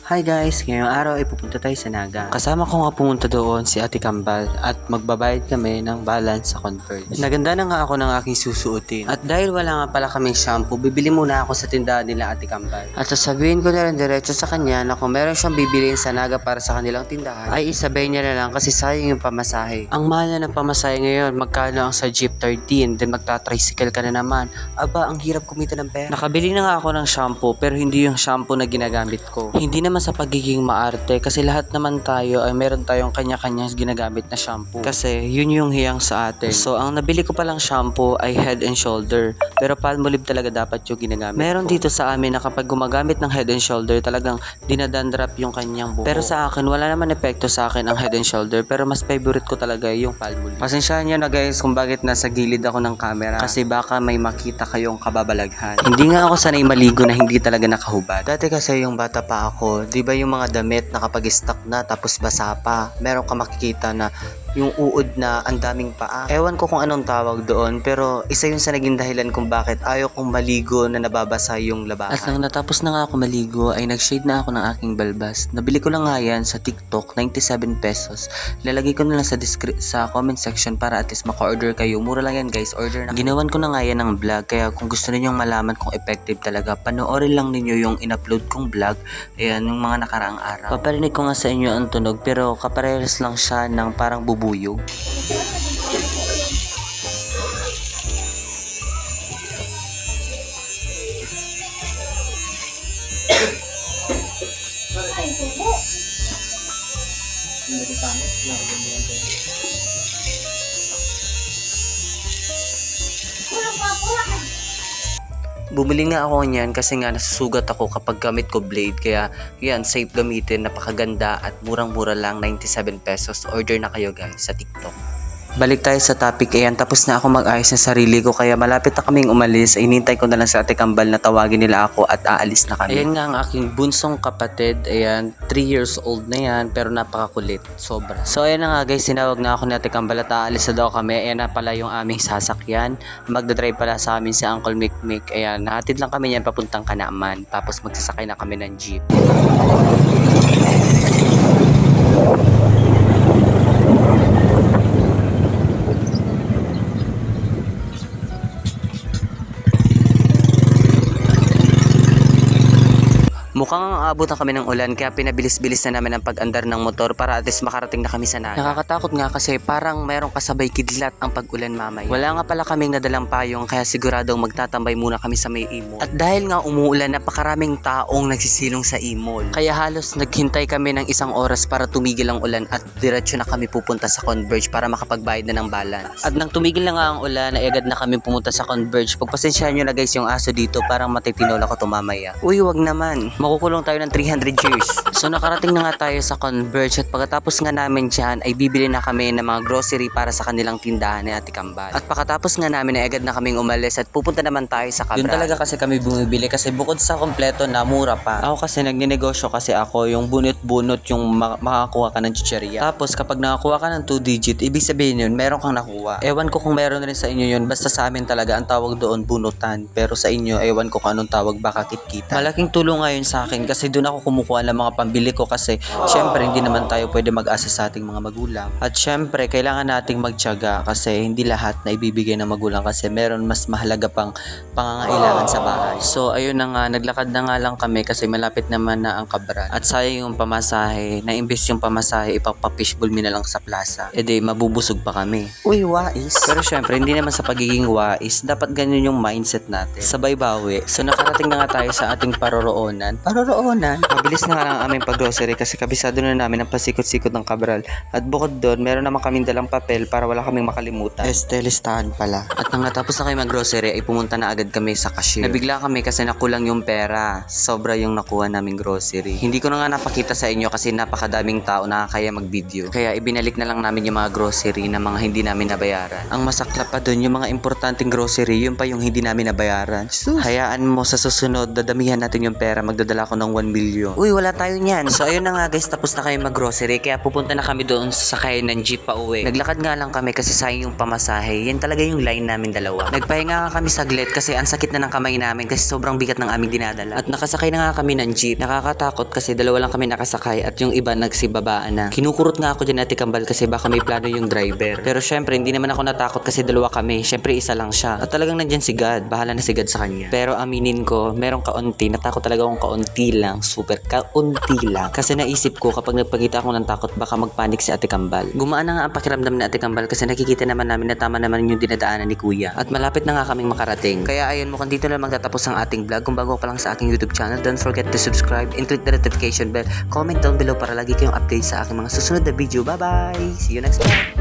Hi guys, ngayong araw ay pupunta tayo sa Naga. Kasama ko nga pumunta doon si Ate Kambal at magbabayad kami ng balance sa Converge. Naganda na nga ako ng aking susuotin. At dahil wala nga pala kaming shampoo, bibili muna ako sa tindahan nila Ate Kambal. At sasabihin ko na rin diretso sa kanya na kung meron siyang bibiliin sa Naga para sa kanilang tindahan, ay isabay niya na lang kasi sayang yung pamasahe. Ang mahal na ng pamasahe ngayon, magkano ang sa jeep 13, then magta-tricycle ka na naman. Aba, ang hirap kumita ng pera. Nakabili na nga ako ng shampoo pero hindi yung shampoo na ginagamit ko. Hindi naman sa pagiging maarte kasi lahat naman tayo ay meron tayong kanya-kanya ginagamit na shampoo. Kasi yun yung hiyang sa atin. So ang nabili ko palang shampoo ay Head and Shoulder. Pero Palmolive talaga dapat yung ginagamit. Meron dito sa amin na kapag gumagamit ng Head and Shoulder talagang dinadandrap yung kanyang buhok. Pero sa akin wala naman epekto sa akin ang Head and Shoulder pero mas favorite ko talaga yung Palmolive. Pasensyahan nyo na guys kung bakit nasa gilid ako ng camera kasi baka may makita kayong kababalaghan. Hindi nga ako sanay maligo na hindi talaga nakahubad. Dati kasi yung bata pa ako, di ba yung mga damit na kapag stock na tapos basa pa, meron ka makikita na yung uod na ang daming paa. Ewan ko kung anong tawag doon pero isa yun sa naging dahilan kung bakit ayaw kong maligo na nababasa yung labahan. At nang natapos na nga ako maligo ay nag-shade na ako ng aking balbas. Nabili ko lang nga yan sa TikTok, 97 pesos. Lalagay ko na lang sa comment section para at least maka-order kayo. Mura lang yan guys, order na. Ginawan ko na nga yan ng vlog kaya kung gusto ninyong malaman kung effective talaga, panoorin lang ninyo yung in-upload kong vlog. Ayan, yung mga nakaraang araw. Paparinig ko nga sa inyo ang tunog pero kaparehas lang siya ng parang bubuyog. Bumili nga ako niyan kasi nga nasusugat ako kapag gamit ko blade kaya yan safe gamitin, napakaganda at murang-mura lang 97 pesos. Order na kayo guys sa TikTok. Balik tayo sa topic. Ayan, tapos na ako mag-ayos ng sarili ko kaya malapit na kaming umalis. Inintay ko na lang sa Ate Kambal na tawagin nila ako at aalis na kami. Ayan nga ang aking bunsong kapatid. Ayan, 3 years old na yan pero napakakulit. Sobra. So ayan na nga guys, sinawag nga ako ni Ate Kambal at aalis na daw kami. Ayan na pala yung aming sasakyan. Magdadrive pala sa amin si Uncle Mikmik. Ayan, nahatid lang kami yan papuntang Kanaaman. Tapos magsasakay na kami ng jeep. Mukhang aabot na kami ng ulan kaya pinabilis-bilis na namin ang pag-andar ng motor para at least makarating na kami sa Naga. Nakakatakot nga kasi parang mayroong kasabay kidlat ang pag-ulan mamaya. Wala nga pala kaming nadalang payong kaya siguradong magtatambay muna kami sa may imol. At dahil nga umuulan, napakaraming taong nagsisilong sa imol. Kaya halos naghintay kami ng 1 oras para tumigil ang ulan at diretso na kami pupunta sa Converge para makapagbayad na ng balance. At nang tumigil na nga ang ulan, ay agad na kami pumunta sa Converge. Pagpasensyahan nyo na guys yung aso dito, parang matitinola ko tumamaya. Uy, wag naman. Makukulong tayo ng 300 years. So nakarating na nga tayo sa Converge at pagkatapos nga namin dyan ay bibili na kami ng mga grocery para sa kanilang tindahan ni Ate Kambal. At pagkatapos nga namin ay agad na kaming umalis at pupunta naman tayo sa Cabral. Yun talaga kasi kami bumibili kasi bukod sa kompleto na mura pa. Ako kasi nagninegosyo kasi ako yung bunot-bunot yung makakuha ka ng chicheria. Tapos kapag nakakuha ka ng 2 digit, ibig sabihin yun meron kang nakuha. Ewan ko kung meron rin sa inyo yun, basta sa amin talaga ang tawag doon bunutan. Pero sa inyo ewan ko kung anong tawag, baka kitkita. Malaking tulong ngayon sa akin kasi doon ako kumukuha ng mga pambili ko kasi syempre hindi naman tayo pwede mag-asa sa ating mga magulang. At syempre kailangan nating magtiyaga kasi hindi lahat na ibibigay ng magulang kasi meron mas mahalaga pang pangangailangan sa bahay. So ayun na nga, naglakad na nga lang kami kasi malapit naman na ang Cabral. At sayang yung pamasahe, na imbes yung pamasahe ipapapishball mi na lang sa plaza. E di mabubusog pa kami. Uy, wais. Pero syempre hindi naman sa pagiging wais, dapat ganyan yung mindset natin. Sabay bawi. So nakarating na nga tayo sa ating paroroonan. Mabilis na nga lang ang aming pag-grocery kasi kabisado na namin ang pasikot-sikot ng Cabral. At bukod doon, meron naman kaming dalang papel para wala kaming makalimutan. Listahan pala. At nang natapos na kayo mag-grocery ay pumunta na agad kami sa cashier. Nabigla kami kasi nakulang yung pera. Sobra yung nakuha naming grocery. Hindi ko na nga napakita sa inyo kasi napakadaming tao na kaya mag-video. Kaya ibinalik na lang namin yung mga grocery na mga hindi namin nabayaran. Ang masaklap pa doon, yung mga importanteng grocery, yun pa yung hindi namin nabayaran. Hayaan mo sa susunod, dadamihan natin yung pera. Magdadala ko ng 1 million. Uy, wala tayo yan. So ayun na nga guys, tapos na kayo mag-grocery kaya pupunta na kami doon sa sakayan ng jeep pa uwi. Naglakad nga lang kami kasi sayang yung pamasahe. Yan talaga yung line namin dalawa. Nagpahinga nga kami saglit kasi ang sakit na ng kamay namin kasi sobrang bigat ng aming dinadala. At nakasakay na nga kami ng jeep. Nakakatakot kasi dalawa lang kami nakasakay at yung iba nagsibabaan na. Kinukurot nga ako dyan Ate Kambal kasi baka may plano yung driver. Pero syempre hindi naman ako natakot kasi dalawa kami. Syempre isa lang siya. At talagang nandyan si God. Bahala na si God sa kanya. Pero aminin ko, merong kaunti. Natakot talaga akong kaunti lang. Super kaunti lang. Kasi naisip ko kapag nagpakita ako ng takot baka magpanik si Ate Kambal. Gumaan na nga ang pakiramdam ni Ate Kambal kasi nakikita naman namin na tama naman yung dinadaanan ni Kuya. At malapit na nga kaming makarating. Kaya ayun, mukhang dito na magtatapos ang ating vlog. Kung bago pa lang sa aking YouTube channel, don't forget to subscribe and click the notification bell. Comment down below para lagi kayong update sa aking mga susunod na video. Bye bye! See you next time!